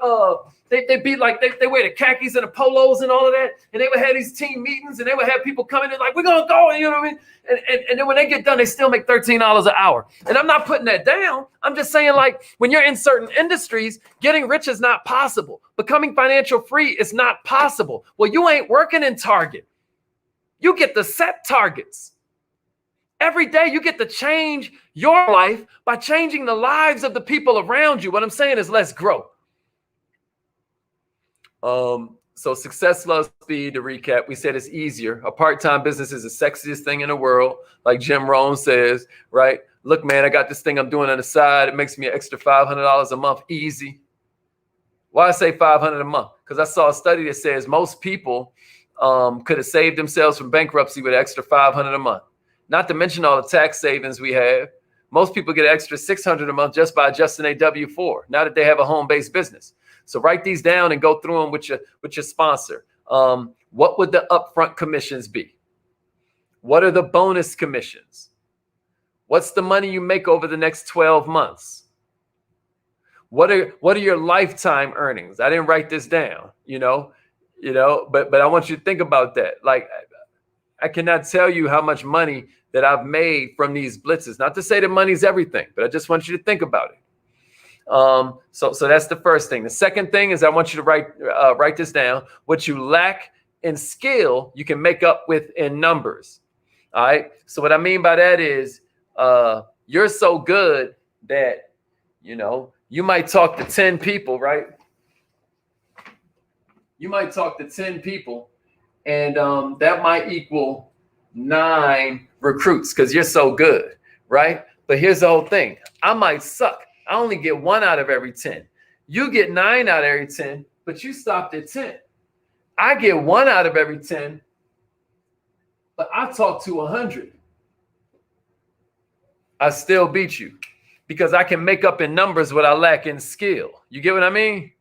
they'd be like they wear the khakis and the polos and all of that, and they would have these team meetings, and they would have people coming in like, we're gonna go, you know what I mean? And then when they get done, they still make $13 an hour. And I'm not putting that down. I'm just saying, like, when you're in certain industries, getting rich is not possible. Becoming financial free is not possible. Well, you ain't working in Target. You get to set targets. Every day you get to change your life by changing the lives of the people around you. What I'm saying is, let's grow. So success loves speed. To recap, we said it's easier. A part-time business is the sexiest thing in the world. Like Jim Rohn says, right? Look, man, I got this thing I'm doing on the side. It makes me an extra $500 a month easy. Why I say $500 a month? Because I saw a study that says most people could have saved themselves from bankruptcy with an extra $500 a month. Not to mention all the tax savings we have. Most people get an extra $600 a month just by adjusting a W-4, now that they have a home-based business. So write these down and go through them with your sponsor. What would the upfront commissions be? What are the bonus commissions? What's the money you make over the next 12 months? What are your lifetime earnings? I didn't write this down, but I want you to think about that. Like, I cannot tell you how much money that I've made from these blitzes. Not to say that money's everything, but I just want you to think about it. So that's the first thing. The second thing is I want you to write this down. What you lack in skill, you can make up with in numbers. All right. So what I mean by that is you're so good that, you might talk to 10 people, right? You might talk to 10 people. And that might equal 9 recruits because you're so good, right? But here's the whole thing. I might suck. I only get 1 out of every 10. You get 9 out of every 10, but you stopped at 10. I get 1 out of every 10, but I talk to 100. I still beat you because I can make up in numbers what I lack in skill. You get what I mean?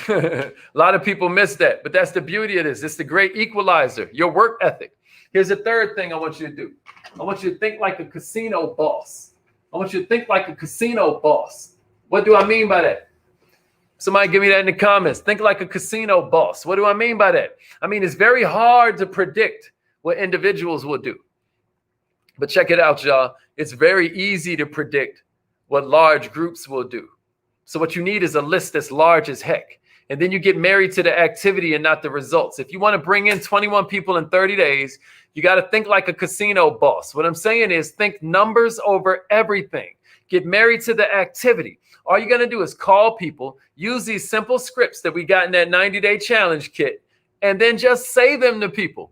A lot of people miss that, but that's the beauty of this. It's the great equalizer, your work ethic. Here's the third thing I want you to do. I want you to think like a casino boss. I want you to think like a casino boss. What do I mean by that? Somebody give me that in the comments. Think like a casino boss. What do I mean by that? I mean, it's very hard to predict what individuals will do. But check it out, y'all. It's very easy to predict what large groups will do. So what you need is a list that's large as heck. And then you get married to the activity and not the results. If you want to bring in 21 people in 30 days, you got to think like a casino boss. What I'm saying is think numbers over everything. Get married to the activity. All you're going to do is call people, use these simple scripts that we got in that 90-day challenge kit, and then just say them to people.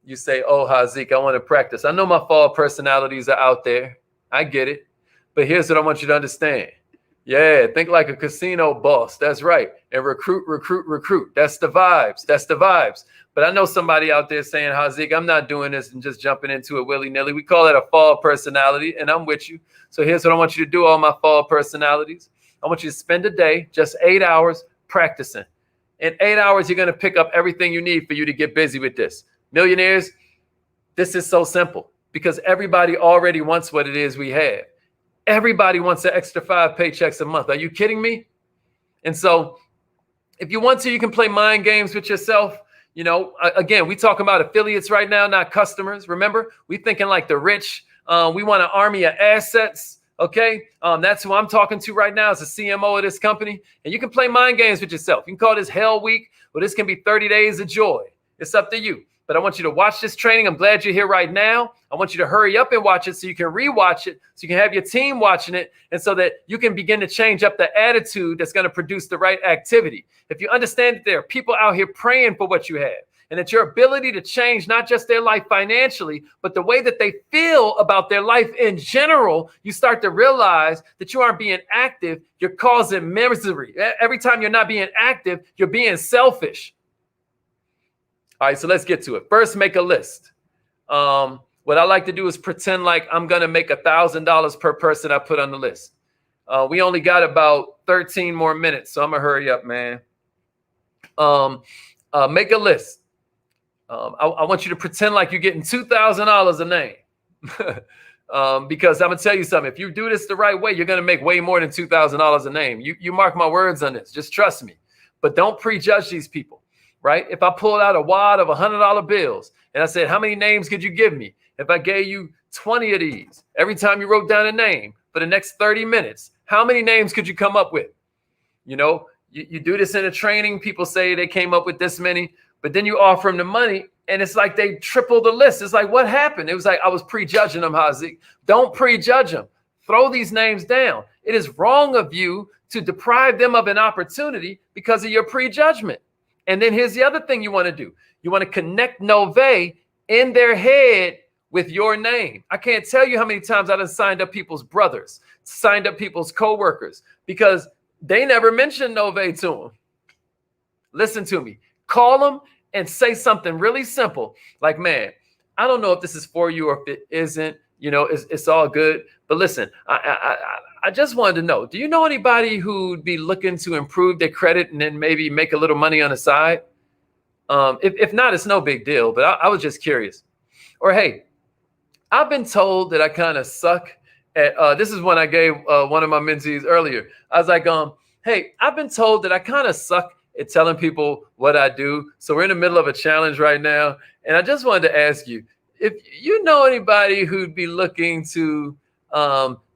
You say, oh, Hazik, I want to practice. I know my fall personalities are out there. I get it. But here's what I want you to understand. Yeah, think like a casino boss. That's right. And recruit, recruit, recruit. That's the vibes. That's the vibes. But I know somebody out there saying, Hazik, I'm not doing this and just jumping into it willy-nilly. We call that a fall personality, and I'm with you. So here's what I want you to do, all my fall personalities. I want you to spend a day, just 8 hours, practicing. In 8 hours, you're going to pick up everything you need for you to get busy with this. Millionaires, this is so simple because everybody already wants what it is we have. Everybody wants an extra 5 paychecks a month. Are you kidding me? And so if you want to, you can play mind games with yourself. You know, again, we talking about affiliates right now, not customers. Remember, we thinking like the rich. We want an army of assets. Okay. That's who I'm talking to right now as the CMO of this company. And you can play mind games with yourself. You can call this Hell Week, or this can be 30 days of joy. It's up to you. But I want you to watch this training. I'm glad you're here right now. I want you to hurry up and watch it so you can rewatch it, so you can have your team watching it, and so that you can begin to change up the attitude that's going to produce the right activity. If you understand that there are people out here praying for what you have, and that your ability to change not just their life financially, but the way that they feel about their life in general, you start to realize that you aren't being active. You're causing misery. Every time you're not being active, you're being selfish. All right, so let's get to it. First, make a list. What I like to do is pretend like I'm going to make $1,000 per person I put on the list. We only got about 13 more minutes, so I'm going to hurry up, man. Make a list. I want you to pretend like you're getting $2,000 a name. Because I'm going to tell you something. If you do this the right way, you're going to make way more than $2,000 a name. You mark my words on this. Just trust me. But don't prejudge these people. Right? If I pulled out a wad of $100 bills and I said, how many names could you give me? If I gave you 20 of these, every time you wrote down a name for the next 30 minutes, how many names could you come up with? You know, you do this in a training. People say they came up with this many, but then you offer them the money and it's like they triple the list. It's like, what happened? It was like, I was prejudging them, Hazik. Don't prejudge them. Throw these names down. It is wrong of you to deprive them of an opportunity because of your prejudgment. And then here's the other thing you want to do. You want to connect Novae in their head with your name. I can't tell you how many times I done signed up people's brothers, signed up people's coworkers, because they never mentioned Novae to them. Listen to me. Call them and say something really simple. Like, man, I don't know if this is for you or if it isn't. You know, it's all good. But listen, I just wanted to know, do you know anybody who'd be looking to improve their credit and then maybe make a little money on the side? If not, it's no big deal, but I was just curious. Or, hey, I've been told that I kind of suck at, this is when I gave one of my mentees earlier. I was like, hey, I've been told that I kind of suck at telling people what I do. So we're in the middle of a challenge right now. And I just wanted to ask you, if you know anybody who'd be looking to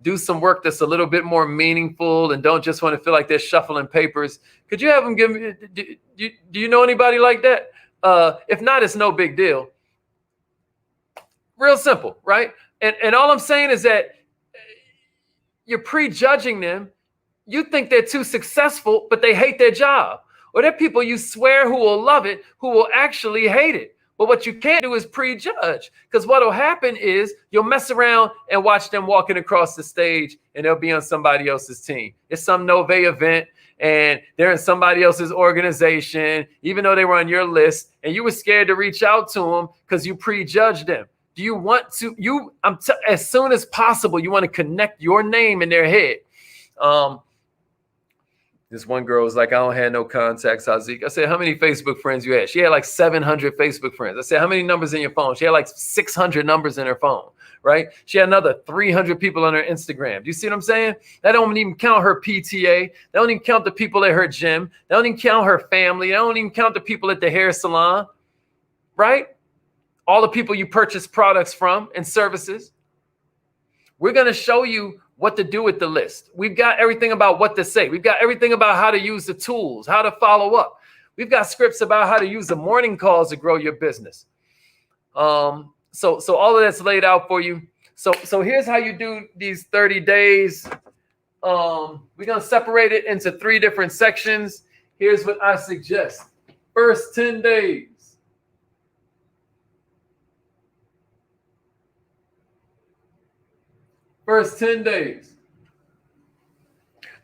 do some work that's a little bit more meaningful and don't just want to feel like they're shuffling papers, could you have them give me, do you know anybody like that? If not, it's no big deal. Real simple, right? And all I'm saying is that you're prejudging them. You think they're too successful, but they hate their job. Or they're people you swear who will love it, who will actually hate it. But what you can't do is prejudge, because what will happen is you'll mess around and watch them walking across the stage and they'll be on somebody else's team. It's some Novae event and they're in somebody else's organization, even though they were on your list and you were scared to reach out to them because you prejudged them. Do you want to, as soon as possible, you want to connect your name in their head. This one girl was like, I don't have no contacts, Hazik. I said, how many Facebook friends you had? She had like 700 Facebook friends. I said, how many numbers in your phone? She had like 600 numbers in her phone, right? She had another 300 people on her Instagram. Do you see what I'm saying? That don't even count her PTA. That don't even count the people at her gym. That don't even count her family. That don't even count the people at the hair salon, right? All the people you purchase products from and services. We're going to show you what to do with the list. We've got everything about what to say. We've got everything about how to use the tools, how to follow up. We've got scripts about how to use the morning calls to grow your business. So all of that's laid out for you. So here's how you do these 30 days. We're going to separate it into 3 different sections. Here's what I suggest. First 10 days. First 10 days.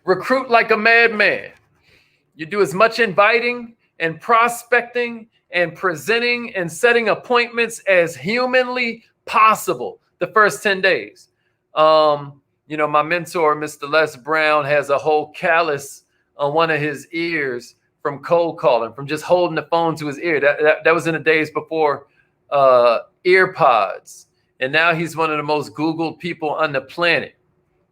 Recruit like a madman. You do as much inviting and prospecting and presenting and setting appointments as humanly possible the first 10 days. You know, my mentor, Mr. Les Brown, has a whole callus on one of his ears from cold calling, from just holding the phone to his ear. That was in the days before ear pods. And now he's one of the most Googled people on the planet.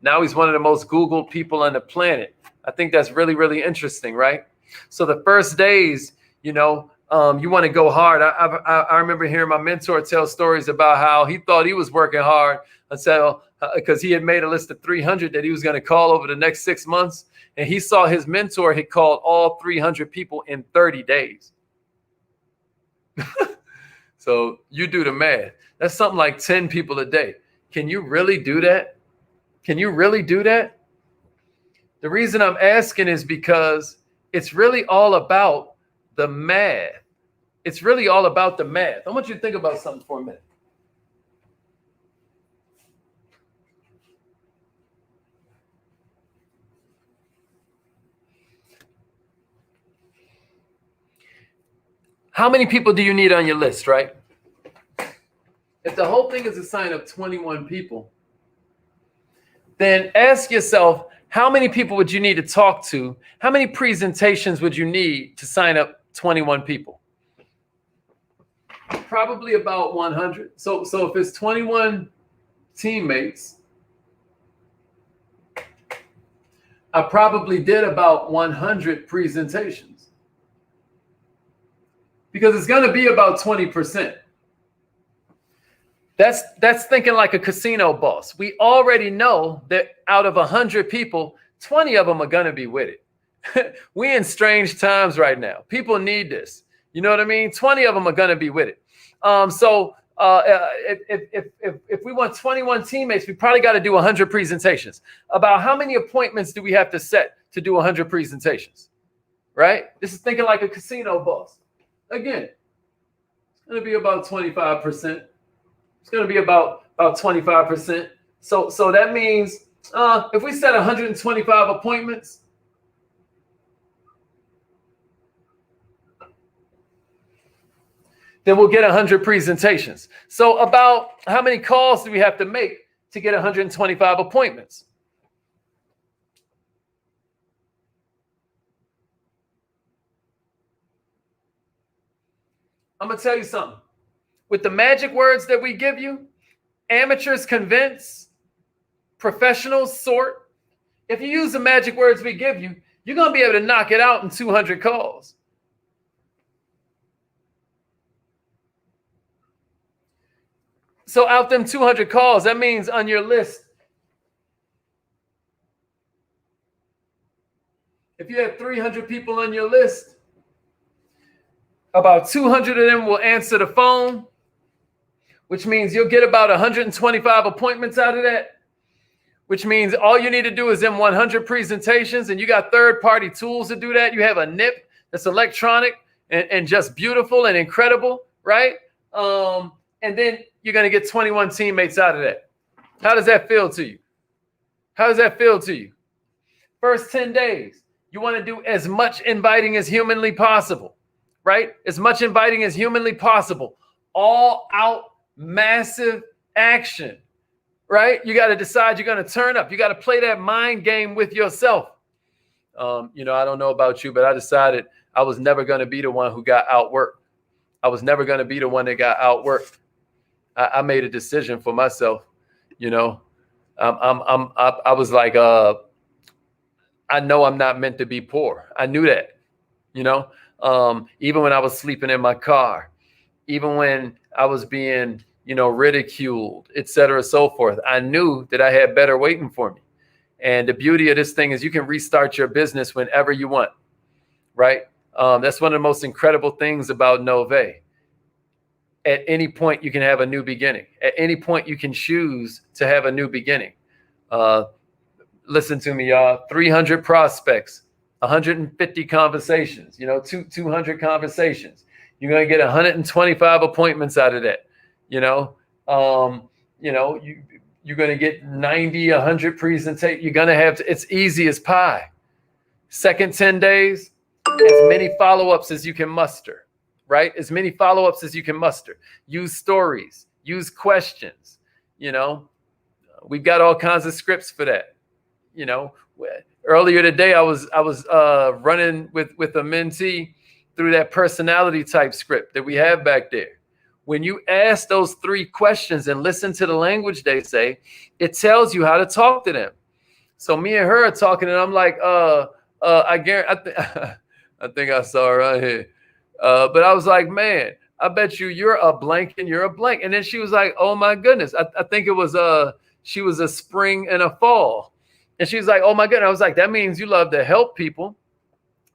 Now he's one of the most Googled people on the planet. I think that's really, really interesting, right? So the first days, you know, you want to go hard. I remember hearing my mentor tell stories about how he thought he was working hard until because he had made a list of 300 that he was going to call over the next 6 months. And he saw his mentor had called all 300 people in 30 days. So you do the math. That's something like 10 people a day. Can you really do that? Can you really do that? The reason I'm asking is because it's really all about the math. It's really all about the math. I want you to think about something for a minute. How many people do you need on your list, right? If the whole thing is to sign up 21 people, then ask yourself, how many people would you need to talk to? How many presentations would you need to sign up 21 people? Probably about 100. So if it's 21 teammates, I probably did about 100 presentations because it's going to be about 20%. That's thinking like a casino boss. We already know that out of 100 people, 20 of them are going to be with it. We in strange times right now. People need this. You know what I mean? 20 of them are going to be with it. If we want 21 teammates, we probably got to do 100 presentations. About how many appointments do we have to set to do 100 presentations? Right? This is thinking like a casino boss. Again, it's going to be about 25%. It's going to be about 25%. So that means if we set 125 appointments, then we'll get 100 presentations. So about how many calls do we have to make to get 125 appointments? I'm going to tell you something. With the magic words that we give you, amateurs convince, professionals sort. If you use the magic words we give you, you're going to be able to knock it out in 200 calls. So out them 200 calls, that means on your list, if you have 300 people on your list, about 200 of them will answer the phone, which means you'll get about 125 appointments out of that, which means all you need to do is them 100 presentations, and you got third-party tools to do that. You have a NIP that's electronic and just beautiful and incredible, right? And then you're going to get 21 teammates out of that. How does that feel to you? How does that feel to you? First 10 days, you want to do as much inviting as humanly possible, right? As much inviting as humanly possible. All out massive action, right? You got to decide you're going to turn up. You got to play that mind game with yourself. I don't know about you, but I decided I was never going to be the one who got outworked. I was never going to be the one that got outworked. I made a decision for myself. I was like, I know I'm not meant to be poor. I knew that, even when I was sleeping in my car, even when I was being, ridiculed, et cetera, so forth. I knew that I had better waiting for me. And the beauty of this thing is you can restart your business whenever you want, right? That's one of the most incredible things about Novae. At any point, you can have a new beginning. At any point, you can choose to have a new beginning. Listen to me, y'all. 300 prospects, 150 conversations, 200 conversations. You're going to get 125 appointments out of that. You're going to get 90, 100 presentations. You're going to have it's easy as pie. Second 10 days, as many follow-ups as you can muster, right? As many follow-ups as you can muster. Use stories, use questions. We've got all kinds of scripts for that. Earlier today, I was running with a mentee through that personality type script that we have back there. When you ask those 3 questions and listen to the language they say, it tells you how to talk to them. So me and her are talking, and I'm like, I guarantee, I think I saw her right here. But I was like, man, I bet you're a blank and you're a blank. And then she was like, oh my goodness. I think it was she was a spring and a fall. And she was like, oh my goodness. I was like, that means you love to help people.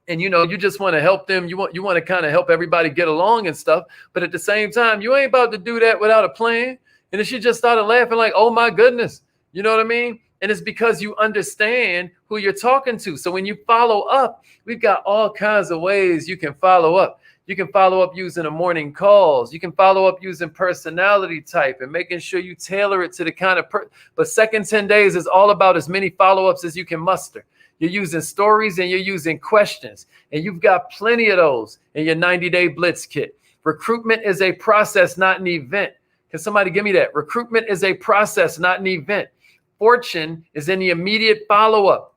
And, you just want to help them. You want to kind of help everybody get along and stuff. But at the same time, you ain't about to do that without a plan. And then she just started laughing like, oh, my goodness. You know what I mean? And it's because you understand who you're talking to. So when you follow up, we've got all kinds of ways you can follow up. You can follow up using the morning calls. You can follow up using personality type and making sure you tailor it to the kind of But second 10 days is all about as many follow-ups as you can muster. You're using stories and you're using questions, and you've got plenty of those in your 90-day blitz kit. Recruitment is a process, not an event. Can somebody give me that? Recruitment is a process, not an event. Fortune is in the immediate follow-up.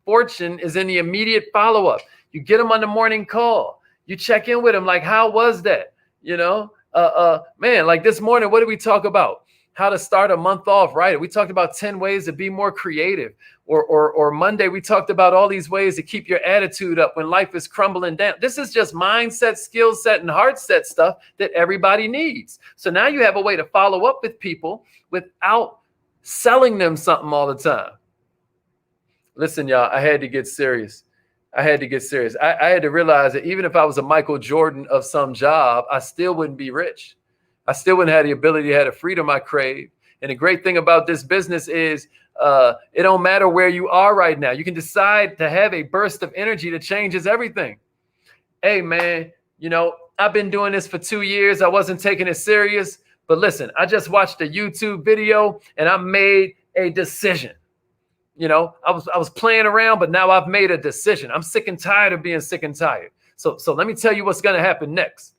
Fortune is in the immediate follow-up. You get them on the morning call. You check in with them like, how was that? Man, like this morning, what did we talk about? How to start a month off right. We talked about 10 ways to be more creative. Or Monday, we talked about all these ways to keep your attitude up when life is crumbling down. This is just mindset, skill set, and heart set stuff that everybody needs. So now you have a way to follow up with people without selling them something all the time. Listen, y'all, I had to get serious. I had to realize that even if I was a Michael Jordan of some job, I still wouldn't be rich. I still wouldn't have the ability to have the freedom I crave. And the great thing about this business is it don't matter where you are right now. You can decide to have a burst of energy that changes everything. Hey, man, I've been doing this for 2 years. I wasn't taking it serious. But listen, I just watched a YouTube video and I made a decision. I was playing around, but now I've made a decision. I'm sick and tired of being sick and tired. So let me tell you what's going to happen next,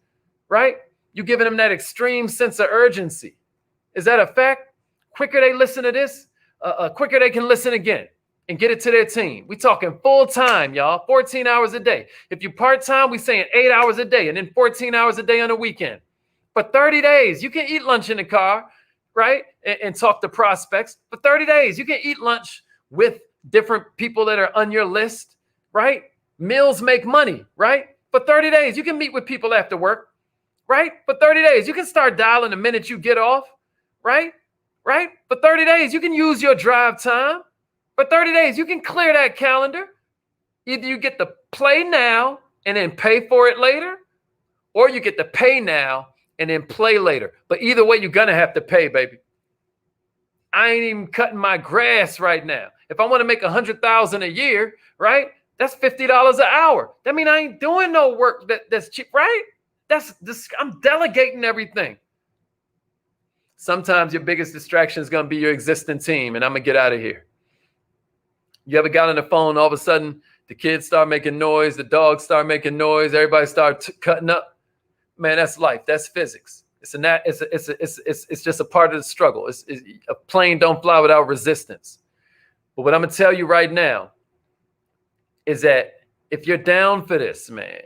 right? You're giving them that extreme sense of urgency. Is that a fact? Quicker they listen to this, quicker they can listen again and get it to their team. We talking full time, y'all, 14 hours a day. If you part-time, we saying 8 hours a day and then 14 hours a day on the weekend. For 30 days, you can eat lunch in the car, right? And talk to prospects. For 30 days, you can eat lunch with different people that are on your list, right? Meals make money, right? For 30 days, you can meet with people after work. Right? For 30 days, you can start dialing the minute you get off, right? Right? For 30 days, you can use your drive time. For 30 days, you can clear that calendar. Either you get to play now and then pay for it later, or you get to pay now and then play later. But either way, you're going to have to pay, baby. I ain't even cutting my grass right now. If I want to make $100,000 a year, right? That's $50 an hour. That means I ain't doing no work that's cheap, right? I'm delegating everything. Sometimes your biggest distraction is going to be your existing team, and I'm going to get out of here. You ever got on the phone, all of a sudden, the kids start making noise, the dogs start making noise, everybody start cutting up? Man, that's life. That's physics. It's just a part of the struggle. A plane don't fly without resistance. But what I'm going to tell you right now is that if you're down for this, man,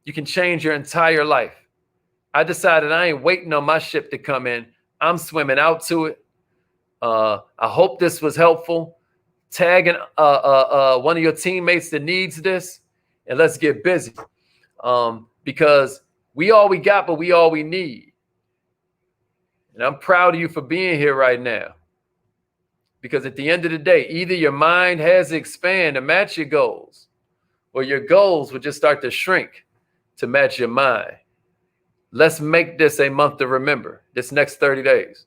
you can change your entire life. I decided I ain't waiting on my ship to come in. I'm swimming out to it. I hope this was helpful. Tagging one of your teammates that needs this, and let's get busy. Because we all we got, but we all we need. And I'm proud of you for being here right now. Because at the end of the day, either your mind has to expand to match your goals, or your goals will just start to shrink to match your mind. Let's make this a month to remember, this next 30 days.